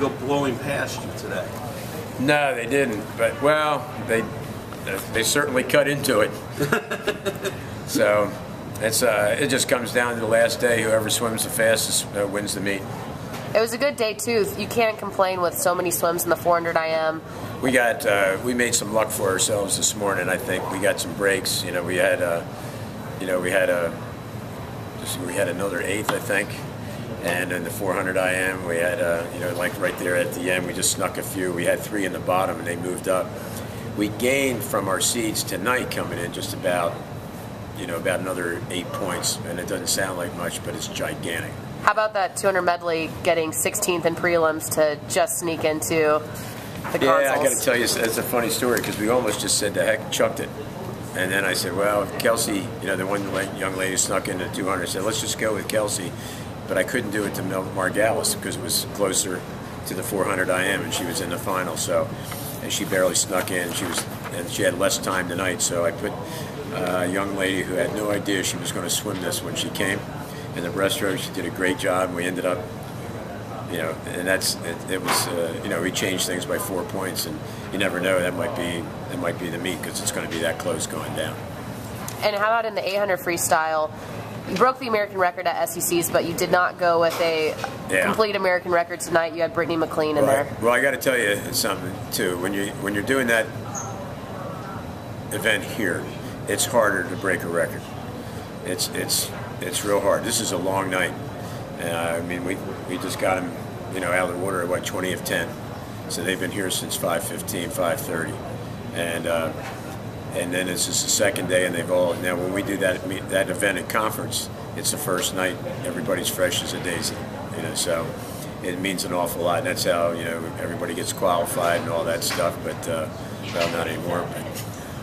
go blowing past you today. No, they didn't. But well, they certainly cut into it. So it just comes down to the last day. Whoever swims the fastest wins the meet. It was a good day too. You can't complain with so many swims in the 400 IM. We made some luck for ourselves this morning. I think we got some breaks. You know, we had another eighth, I think. And in the 400 IM, we had, like right there at the end, we just snuck a few. We had 3 in the bottom, and they moved up. We gained from our seeds tonight coming in just about another 8 points. And it doesn't sound like much, but it's gigantic. How about that 200 medley getting 16th in prelims to just sneak into the consoles? Yeah, I got to tell you, it's a funny story because we almost just said, the heck, chucked it. And then I said, well, Kelsey, the one young lady snuck into 200, I said, let's just go with Kelsey. But I couldn't do it to Margalis because it was closer to the 400 IM, and she was in the final. So, and she barely snuck in. She had less time tonight. So I put a young lady who had no idea she was going to swim this when she came in the breaststroke. She did a great job, and we ended up, and we changed things by 4 points, and you never know, that might be the meet because it's going to be that close going down. And how about in the 800 freestyle? You broke the American record at SECs, but you did not go with a complete American record tonight. You had Brittany McLean in there. Well, I got to tell you something too. When you're doing that event here, it's harder to break a record. It's real hard. This is a long night. I mean, we just got them, out of the water at 20 of 10. So they've been here since 5:15, 5:30, and then it's just the second day, and they've all now. When we do that event at conference, it's the first night. Everybody's fresh as a daisy, So it means an awful lot. And that's how everybody gets qualified and all that stuff. But well, not anymore.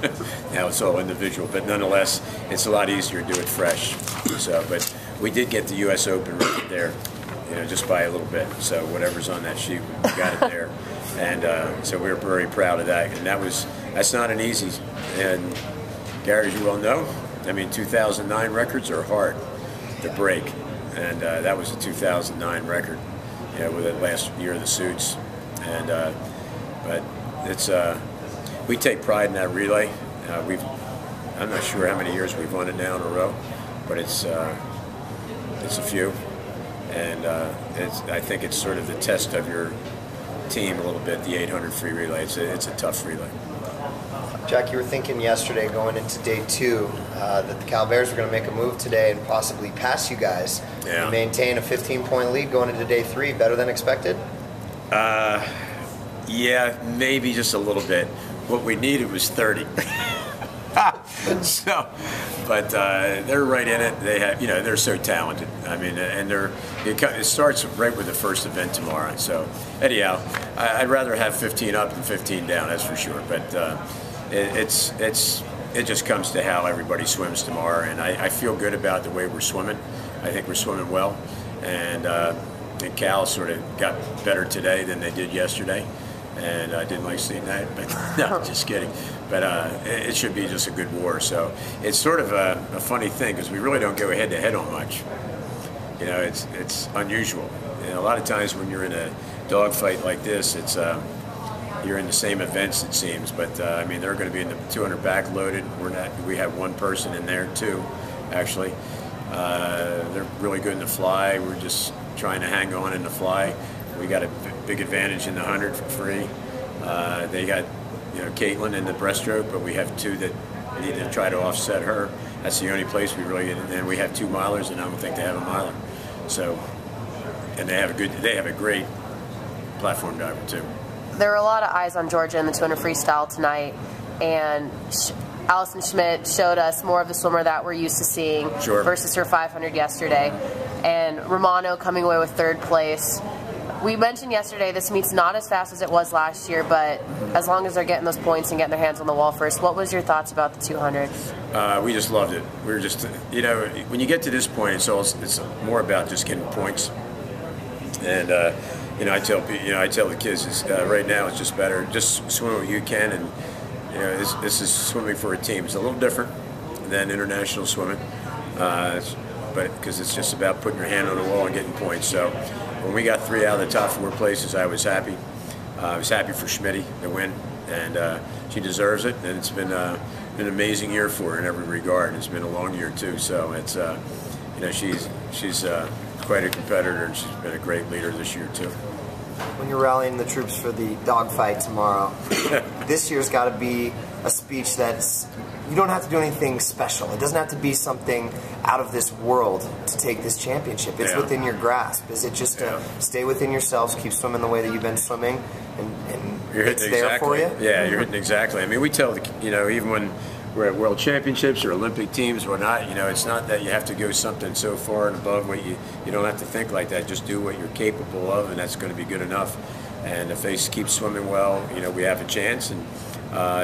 But now it's all individual. But nonetheless, it's a lot easier to do it fresh. So, but we did get the U.S. Open right there, just by a little bit. So whatever's on that sheet, we got it there. And so we're very proud of that. And that's not an easy. And Gary, as you well know, I mean, 2009 records are hard to break. And that was a 2009 record, with the last year of the suits. And but it's we take pride in that relay. I'm not sure how many years we've won it now in a row, but it's a few. And I think it's sort of the test of your team a little bit, the 800 free relay. It's a tough relay. Jack, you were thinking yesterday going into day 2 that the Cal Bears were going to make a move today and possibly pass you guys and maintain a 15-point lead going into day 3. Better than expected? Yeah, maybe just a little bit. What we needed was 30. So, but they're right in it. They have, they're so talented. I mean, and it starts right with the first event tomorrow. So, anyhow, I'd rather have 15 up than 15 down. That's for sure. But it just comes to how everybody swims tomorrow, and I feel good about the way we're swimming. I think we're swimming well, and Cal sort of got better today than they did yesterday. And I didn't like seeing that, but no, just kidding. But it should be just a good war. So it's sort of a funny thing because we really don't go head-to-head on much. It's unusual. And a lot of times when you're in a dogfight like this, it's you're in the same events, it seems. But I mean, they're going to be in the 200 backloaded. We have one person in there too, actually. They're really good in the fly. We're just trying to hang on in the fly. We got a big advantage in the 100 for free. They got, Caitlin in the breaststroke, but we have 2 that need to try to offset her. That's the only place we really. And we have 2 milers, and I don't think they have a miler. So, and they have a great platform diver too. There were a lot of eyes on Georgia in the 200 freestyle tonight, and Allison Schmidt showed us more of the swimmer that we're used to seeing versus her 500 yesterday. And Romano coming away with 3rd place. We mentioned yesterday this meet's not as fast as it was last year, but as long as they're getting those points and getting their hands on the wall first, what was your thoughts about the 200? We just loved it. We were just, when you get to this point, it's more about just getting points. And I tell the kids, right now it's just better. Just swim what you can, and this is swimming for a team. It's a little different than international swimming, but because it's just about putting your hand on the wall and getting points. So. when we got 3 out of the top 4 places, I was happy. I was happy for Schmitty to win, and she deserves it. And it's been an amazing year for her in every regard. It's been a long year too. So it's you know, she's quite a competitor, and she's been a great leader this year too. When you're rallying the troops for the dogfight tomorrow, this year's got to be a speech that's, you don't have to do anything special. It doesn't have to be something out of this world to take this championship. It's within your grasp. Is it just to stay within yourselves, keep swimming the way that you've been swimming, and you're it's hitting there for you? Yeah, you're hitting exactly. I mean, we tell you know, even when we're at World Championships or Olympic teams or not, you know, it's not that you have to go something so far and above what you don't have to think like that. Just do what you're capable of, and that's going to be good enough. And if they keep swimming well, you know, we have a chance. And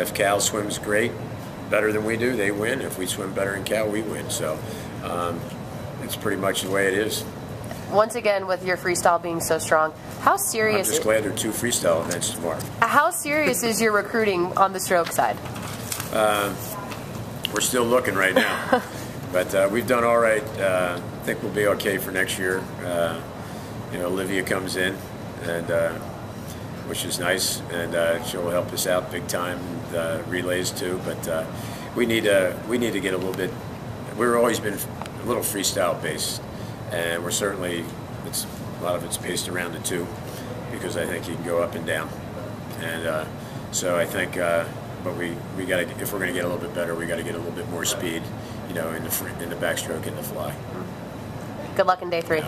if Cal swims great, better than we do, they win. If we swim better than Cal, we win. So it's pretty much the way it is. Once again, with your freestyle being so strong, how serious? I'm just glad there are 2 freestyle events tomorrow. How serious is your recruiting on the stroke side? We're still looking right now, but we've done all right. I think we'll be okay for next year. You know, Olivia comes in, and which is nice, and she'll help us out big time. Relays too, but we need to get a little bit. We've always been a little freestyle based, and we're certainly a lot of it's based around the 2, because I think you can go up and down, and so I think. But we got to, if we're going to get a little bit better, we got to get a little bit more speed, you know, in the backstroke and the fly. Good luck in day 3.